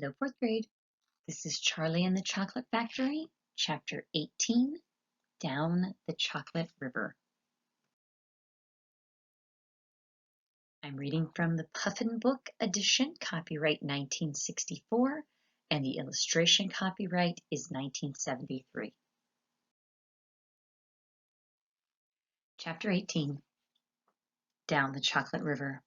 Hello, fourth grade. This is Charlie and the Chocolate Factory, Chapter 18, Down the Chocolate River. I'm reading from the Puffin Book edition, copyright 1964, and the illustration copyright is 1973. Chapter 18, Down the Chocolate River.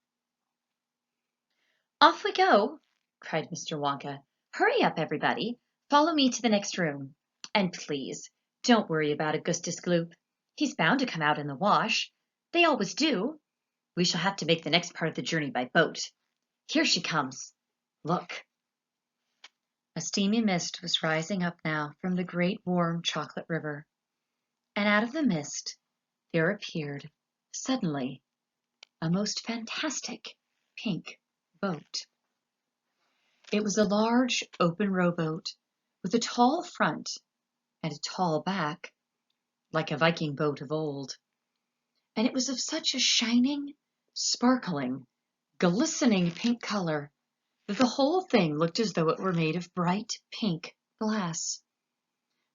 Off we go, cried Mr. Wonka. Hurry up, everybody. Follow me to the next room. And please, don't worry about Augustus Gloop. He's bound to come out in the wash. They always do. We shall have to make the next part of the journey by boat. Here she comes. Look. A steamy mist was rising up now from the great warm chocolate river. And out of the mist there appeared, suddenly, a most fantastic pink boat. It was a large open rowboat with a tall front and a tall back, like a Viking boat of old. And it was of such a shining, sparkling, glistening pink color that the whole thing looked as though it were made of bright pink glass.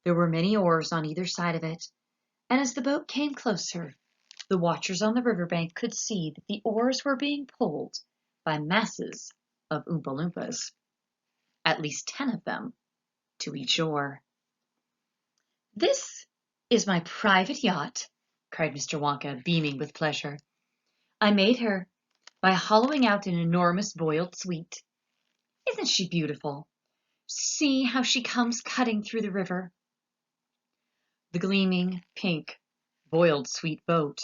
There were many oars on either side of it, and as the boat came closer, the watchers on the riverbank could see that the oars were being pulled by masses of Oompa Loompas, at least 10 of them, to each oar. "This is my private yacht," cried Mr. Wonka, beaming with pleasure. "I made her by hollowing out an enormous boiled sweet. Isn't she beautiful? See how she comes cutting through the river." The gleaming, pink, boiled sweet boat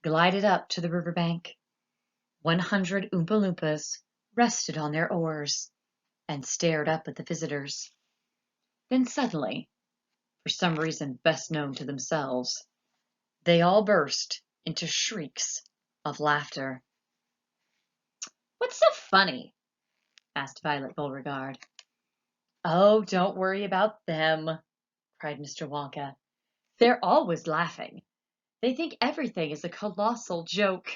glided up to the riverbank. 100 Oompa Loompas rested on their oars and stared up at the visitors. Then suddenly, for some reason best known to themselves, they all burst into shrieks of laughter. "What's so funny?" asked Violet Beauregarde. "Oh, don't worry about them," cried Mr. Wonka. "They're always laughing. They think everything is a colossal joke.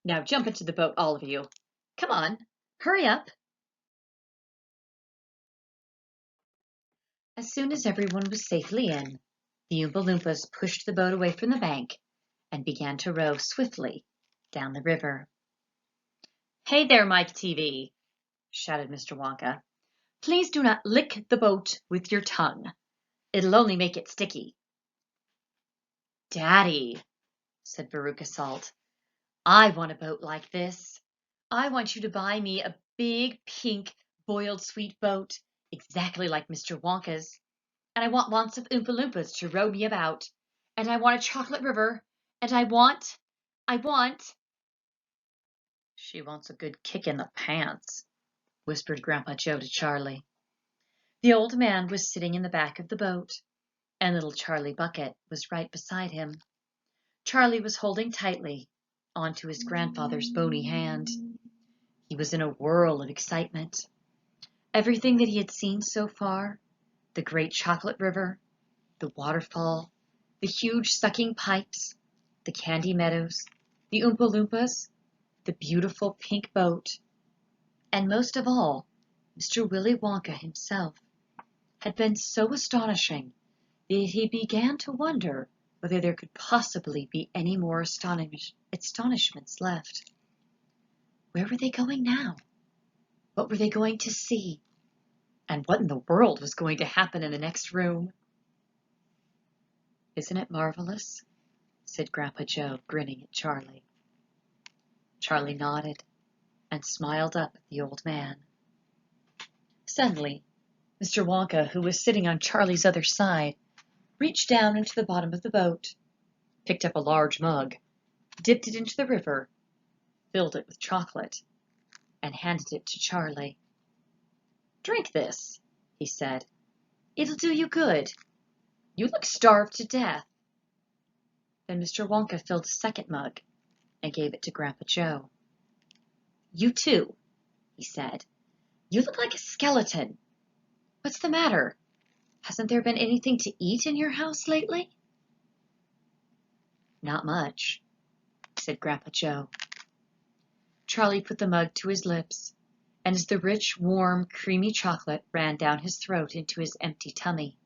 Now jump into the boat, all of you. Come on, hurry up." As soon as everyone was safely in, the Oompa Loompas pushed the boat away from the bank and began to row swiftly down the river. "Hey there, Mike TV!" shouted Mr. Wonka. "Please do not lick the boat with your tongue. It'll only make it sticky." "Daddy," said Veruca Salt, "I want a boat like this. I want you to buy me a big, pink, boiled sweet boat, exactly like Mr. Wonka's. And I want lots of Oompa Loompas to row me about. And I want a chocolate river. And I want... "She wants a good kick in the pants," whispered Grandpa Joe to Charlie. The old man was sitting in the back of the boat, and little Charlie Bucket was right beside him. Charlie was holding tightly onto his grandfather's bony hand. He was in a whirl of excitement. Everything that he had seen so far, the great chocolate river, the waterfall, the huge sucking pipes, the candy meadows, the Oompa Loompas, the beautiful pink boat, and most of all, Mr. Willy Wonka himself, had been so astonishing that he began to wonder whether there could possibly be any more astonishments left. Where were they going now? What were they going to see? And what in the world was going to happen in the next room? "Isn't it marvelous?" said Grandpa Joe, grinning at Charlie. Charlie nodded and smiled up at the old man. Suddenly, Mr. Wonka, who was sitting on Charlie's other side, reached down into the bottom of the boat, picked up a large mug, dipped it into the river, filled it with chocolate, and handed it to Charlie. "Drink this," he said. "It'll do you good. You look starved to death." Then Mr. Wonka filled a second mug and gave it to Grandpa Joe. "You too," he said. "You look like a skeleton. What's the matter? Hasn't there been anything to eat in your house lately?" "Not much," said Grandpa Joe. Charlie put the mug to his lips and as the rich, warm, creamy chocolate ran down his throat into his empty tummy,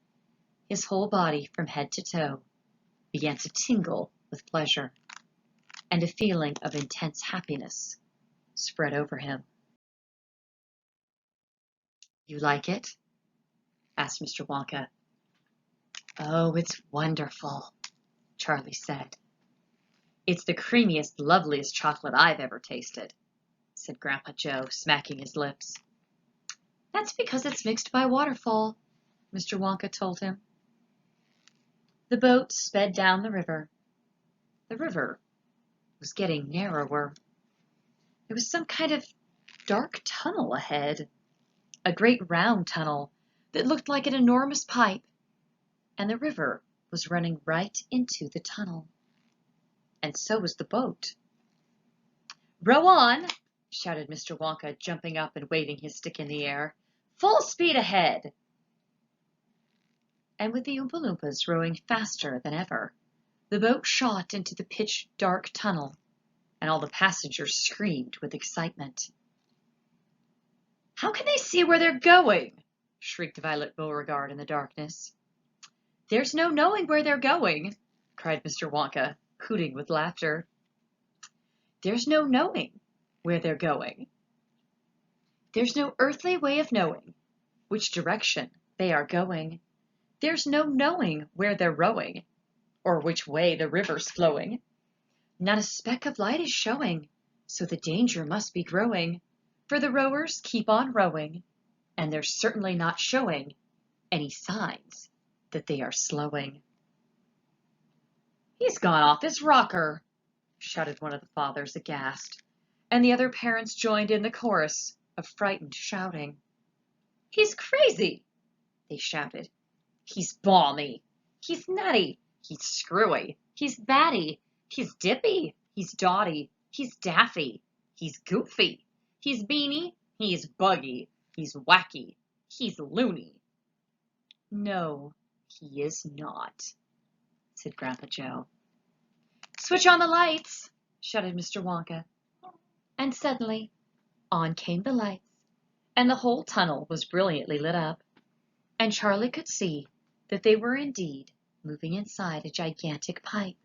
his whole body from head to toe began to tingle with pleasure, and a feeling of intense happiness spread over him. "You like it?" asked Mr. Wonka. "Oh, it's wonderful," Charlie said. "It's the creamiest, loveliest chocolate I've ever tasted," said Grandpa Joe, smacking his lips. "That's because it's mixed by waterfall," Mr. Wonka told him. The boat sped down the river. The river was getting narrower. There was some kind of dark tunnel ahead, a great round tunnel that looked like an enormous pipe, and the river was running right into the tunnel. And so was the boat. "Row on!" shouted Mr. Wonka, jumping up and waving his stick in the air. "Full speed ahead!" And with the Oompa Loompas rowing faster than ever, the boat shot into the pitch-dark tunnel, and all the passengers screamed with excitement. "How can they see where they're going?" shrieked Violet Beauregarde in the darkness. "There's no knowing where they're going," cried Mr. Wonka, hooting with laughter. "There's no knowing where they're going. There's no earthly way of knowing which direction they are going. There's no knowing where they're rowing, or which way the river's flowing. Not a speck of light is showing, so the danger must be growing, for the rowers keep on rowing, and they're certainly not showing any signs that they are slowing." "He's gone off his rocker!" shouted one of the fathers aghast, and the other parents joined in the chorus of frightened shouting. "He's crazy!" they shouted. "He's balmy! He's nutty! He's screwy! He's batty! He's dippy! He's dotty! He's daffy! He's goofy! He's beany! He's buggy! He's wacky! He's loony!" "No, he is not," said Grandpa Joe. "Switch on the lights!" shouted Mr. Wonka. And suddenly on came the lights, and the whole tunnel was brilliantly lit up, and Charlie could see that they were indeed moving inside a gigantic pipe,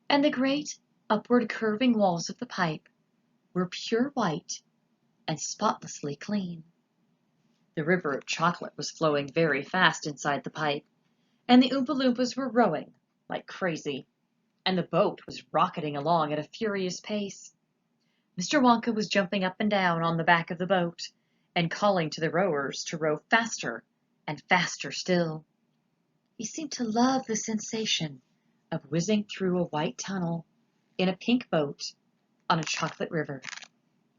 and the great upward curving walls of the pipe were pure white and spotlessly clean. The river of chocolate was flowing very fast inside the pipe, and the Oompa Loompas were rowing like crazy, and the boat was rocketing along at a furious pace. Mr. Wonka was jumping up and down on the back of the boat and calling to the rowers to row faster and faster still. He seemed to love the sensation of whizzing through a white tunnel in a pink boat on a chocolate river,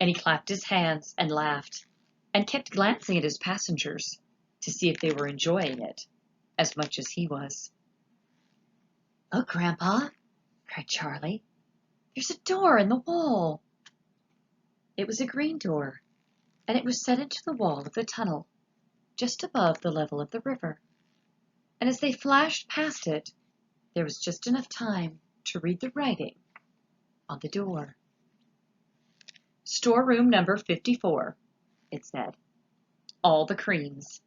and he clapped his hands and laughed and kept glancing at his passengers to see if they were enjoying it as much as he was. "Oh, Grandpa," cried Charlie, "there's a door in the wall." It was a green door, and it was set into the wall of the tunnel, just above the level of the river. And as they flashed past it, there was just enough time to read the writing on the door. "Storeroom number 54, it said. "All the creams.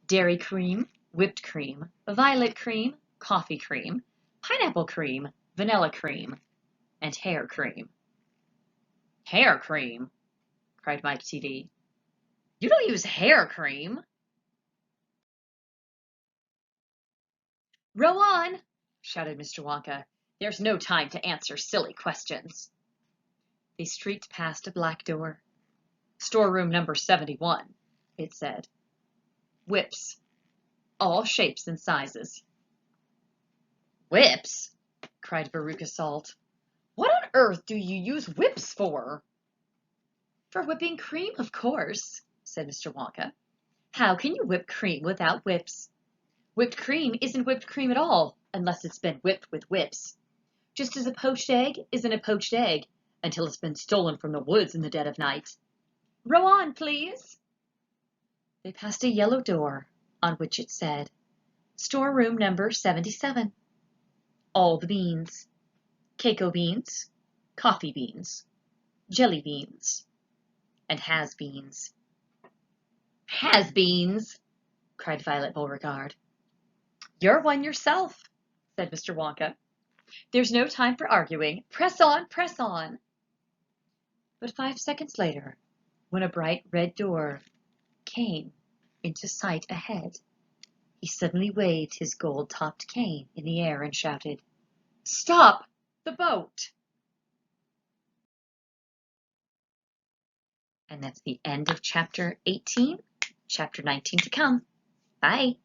Dairy cream, whipped cream, violet cream, coffee cream, pineapple cream, vanilla cream, and hair cream." "Hair cream!" cried Mike TV. "You don't use hair cream!" "Row on!" shouted Mr. Wonka. "There's no time to answer silly questions." They streaked past a black door. "Storeroom number 71, it said. Whips. All shapes and sizes." "Whips!" cried Veruca Salt. "What on earth do you use whips for?" "For whipping cream, of course," said Mr. Wonka. "How can you whip cream without whips? Whipped cream isn't whipped cream at all unless it's been whipped with whips. Just as a poached egg isn't a poached egg until it's been stolen from the woods in the dead of night. Row on, please." They passed a yellow door on which it said, "Storeroom number 77. All the beans. Cocoa beans, coffee beans, jelly beans, and has-beens. Has-beens! cried Violet Beauregarde. You're one yourself, said Mr. Wonka. There's no time for arguing. Press on, press on. But 5 seconds later, when a bright red door came into sight ahead, he suddenly waved his gold-topped cane in the air and shouted, "Stop the boat!" And that's the end of Chapter 18. Chapter 19 to come. Bye.